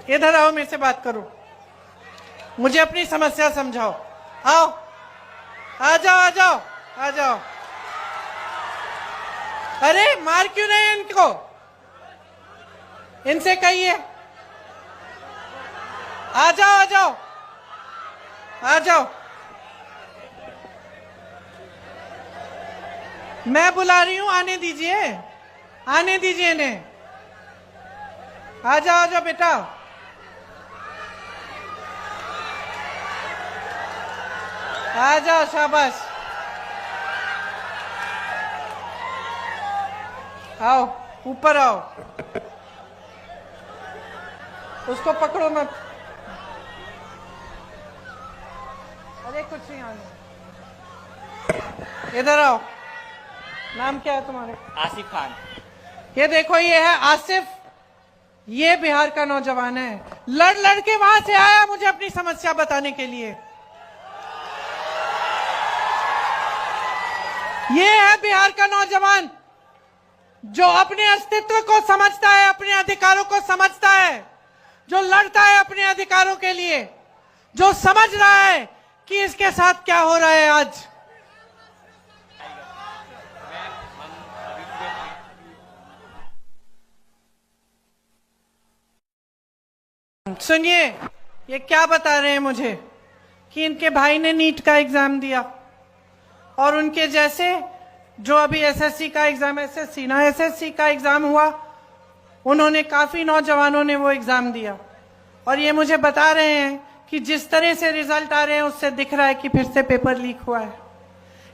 इधर आओ, मेरे से बात करो, मुझे अपनी समस्या समझाओ। आओ, आ जाओ आ जाओ आ जाओ। अरे मार क्यों रहे इनको? इनसे कहिए आ जाओ आ जाओ आ जाओ। मैं बुला रही हूं, आने दीजिए, आने दीजिए इन्हें। आ जाओ बेटा। आ जाओ, शाबाश। आओ, ऊपर आओ। उसको पकड़ो मत। अरे कुछ नहीं, आने। इधर आओ। नाम क्या है तुम्हारे? आसिफ खान। ये देखो, ये है आसिफ, ये बिहार का नौजवान है। लड़ लड़ के वहां से आया मुझे अपनी समस्या बताने के लिए। ये है बिहार का नौजवान जो अपने अस्तित्व को समझता है, अपने अधिकारों को समझता है, जो लड़ता है अपने अधिकारों के लिए, जो समझ रहा है कि इसके साथ क्या हो रहा है आज। सुनिए, ये क्या बता रहे हैं मुझे कि इनके भाई ने नीट का एग्जाम दिया और उनके जैसे जो अभी एसएससी का एग्जाम, एसएससी का एग्जाम हुआ, उन्होंने काफी नौजवानों ने वो एग्जाम दिया और ये मुझे बता रहे हैं कि जिस तरह से रिजल्ट आ रहे हैं उससे दिख रहा है कि फिर से पेपर लीक हुआ है।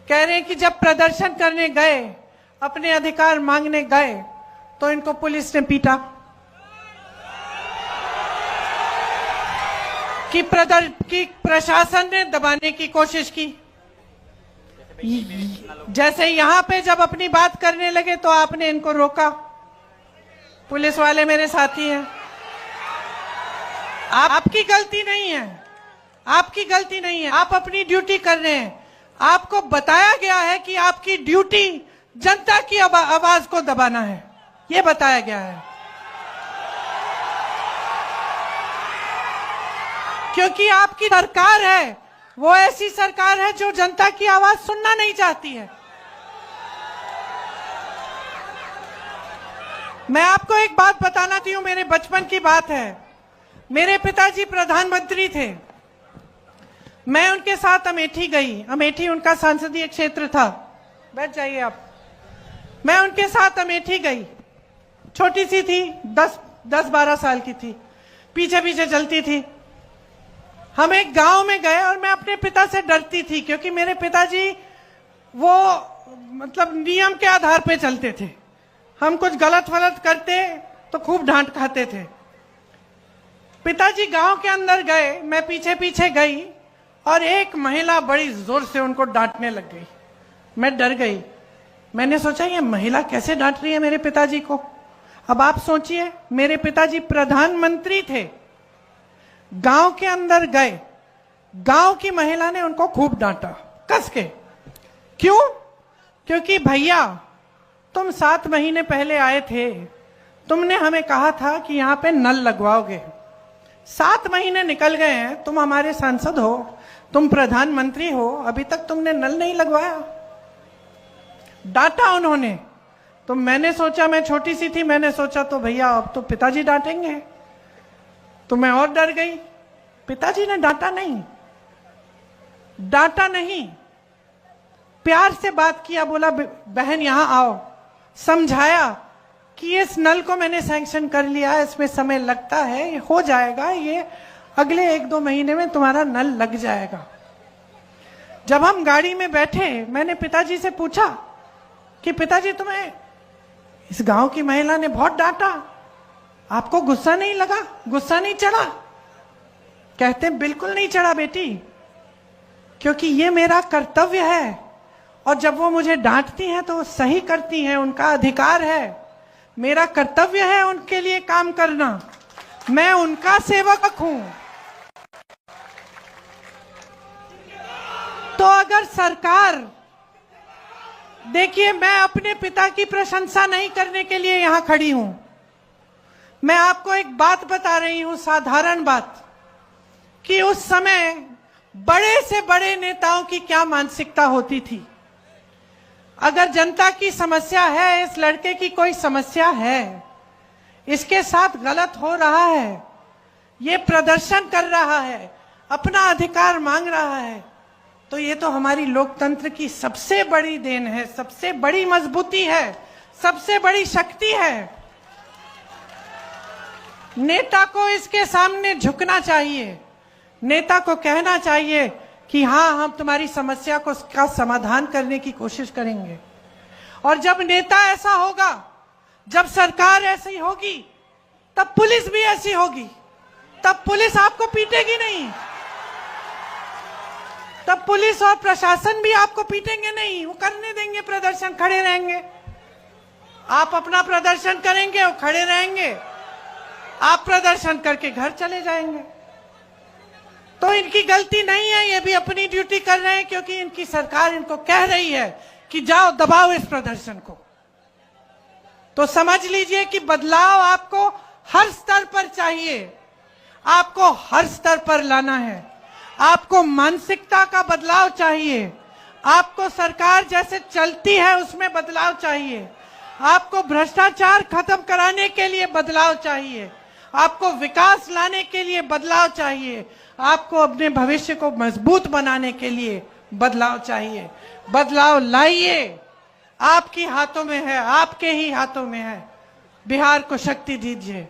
कह रहे हैं कि जब प्रदर्शन करने गए, अपने अधिकार मांगने गए, तो इनको पुलिस ने पीटा, कि प्रशासन ने दबाने की कोशिश की। जैसे यहां पे जब अपनी बात करने लगे तो आपने इनको रोका। पुलिस वाले मेरे साथी हैं। आपकी गलती नहीं है, आपकी गलती नहीं है, आप अपनी ड्यूटी कर रहे हैं। आपको बताया गया है कि आपकी ड्यूटी जनता की आवाज को दबाना है, ये बताया गया है। क्योंकि आपकी सरकार है, वो ऐसी सरकार है जो जनता की आवाज सुनना नहीं चाहती है। मैं आपको एक बात बताना चाहती हूं, मेरे बचपन की बात है। मेरे पिताजी प्रधानमंत्री थे, मैं उनके साथ अमेठी गई। अमेठी उनका संसदीय क्षेत्र था। बैठ जाइए आप। मैं उनके साथ अमेठी गई, छोटी सी थी, 10-12 साल की थी, पीछे पीछे चलती थी। हम एक गांव में गए और मैं अपने पिता से डरती थी क्योंकि मेरे पिताजी वो मतलब नियम के आधार पे चलते थे। हम कुछ गलत वलत करते तो खूब डांट खाते थे। पिताजी गांव के अंदर गए, मैं पीछे पीछे गई और एक महिला बड़ी जोर से उनको डांटने लग गई। मैं डर गई। मैंने सोचा ये महिला कैसे डांट रही है मेरे पिताजी को। अब आप सोचिए, मेरे पिताजी प्रधानमंत्री थे, गांव के अंदर गए, गांव की महिला ने उनको खूब डांटा कस के। क्यों? क्योंकि भैया तुम 7 महीने पहले आए थे, तुमने हमें कहा था कि यहां पे नल लगवाओगे। 7 महीने निकल गए हैं, तुम हमारे सांसद हो, तुम प्रधानमंत्री हो, अभी तक तुमने नल नहीं लगवाया। डांटा उन्होंने। तो मैंने सोचा, मैं छोटी सी थी, मैंने सोचा तो भैया अब तो पिताजी डांटेंगे, तो मैं और डर गई। पिताजी ने डांटा नहीं, डांटा नहीं, प्यार से बात किया, बोला बहन यहां आओ, समझाया कि इस नल को मैंने सैंक्शन कर लिया, इसमें समय लगता है, ये हो जाएगा, ये अगले 1-2 महीने में तुम्हारा नल लग जाएगा। जब हम गाड़ी में बैठे, मैंने पिताजी से पूछा कि पिताजी तुम्हें इस गांव की महिला ने बहुत डांटा, आपको गुस्सा नहीं लगा, गुस्सा नहीं चढ़ा? कहते बिल्कुल नहीं चढ़ा बेटी, क्योंकि ये मेरा कर्तव्य है और जब वो मुझे डांटती हैं तो वो सही करती हैं, उनका अधिकार है, मेरा कर्तव्य है उनके लिए काम करना, मैं उनका सेवक हूं। तो अगर सरकार, देखिए मैं अपने पिता की प्रशंसा नहीं करने के लिए यहां खड़ी हूं, मैं आपको एक बात बता रही हूं, साधारण बात, कि उस समय बड़े से बड़े नेताओं की क्या मानसिकता होती थी। अगर जनता की समस्या है, इस लड़के की कोई समस्या है, इसके साथ गलत हो रहा है, ये प्रदर्शन कर रहा है, अपना अधिकार मांग रहा है, तो ये तो हमारी लोकतंत्र की सबसे बड़ी देन है, सबसे बड़ी मजबूती है, सबसे बड़ी शक्ति है। नेता को इसके सामने झुकना चाहिए, नेता को कहना चाहिए कि हाँ, हम तुम्हारी समस्या को का समाधान करने की कोशिश करेंगे। और जब नेता ऐसा होगा, जब सरकार ऐसी होगी, तब पुलिस भी ऐसी होगी। तब पुलिस आपको पीटेगी नहीं, तब पुलिस और प्रशासन भी आपको पीटेंगे नहीं, वो करने देंगे प्रदर्शन, खड़े रहेंगे। आप अपना प्रदर्शन करेंगे, वो खड़े रहेंगे, आप प्रदर्शन करके घर चले जाएंगे। तो इनकी गलती नहीं है, ये भी अपनी ड्यूटी कर रहे हैं, क्योंकि इनकी सरकार इनको कह रही है कि जाओ दबाओ इस प्रदर्शन को। तो समझ लीजिए कि बदलाव आपको हर स्तर पर चाहिए, आपको हर स्तर पर लाना है। आपको मानसिकता का बदलाव चाहिए, आपको सरकार जैसे चलती है उसमें बदलाव चाहिए, आपको भ्रष्टाचार खत्म कराने के लिए बदलाव चाहिए, आपको विकास लाने के लिए बदलाव चाहिए, आपको अपने भविष्य को मजबूत बनाने के लिए बदलाव चाहिए। बदलाव लाइए, आपके हाथों में है, आपके ही हाथों में है। बिहार को शक्ति दीजिए।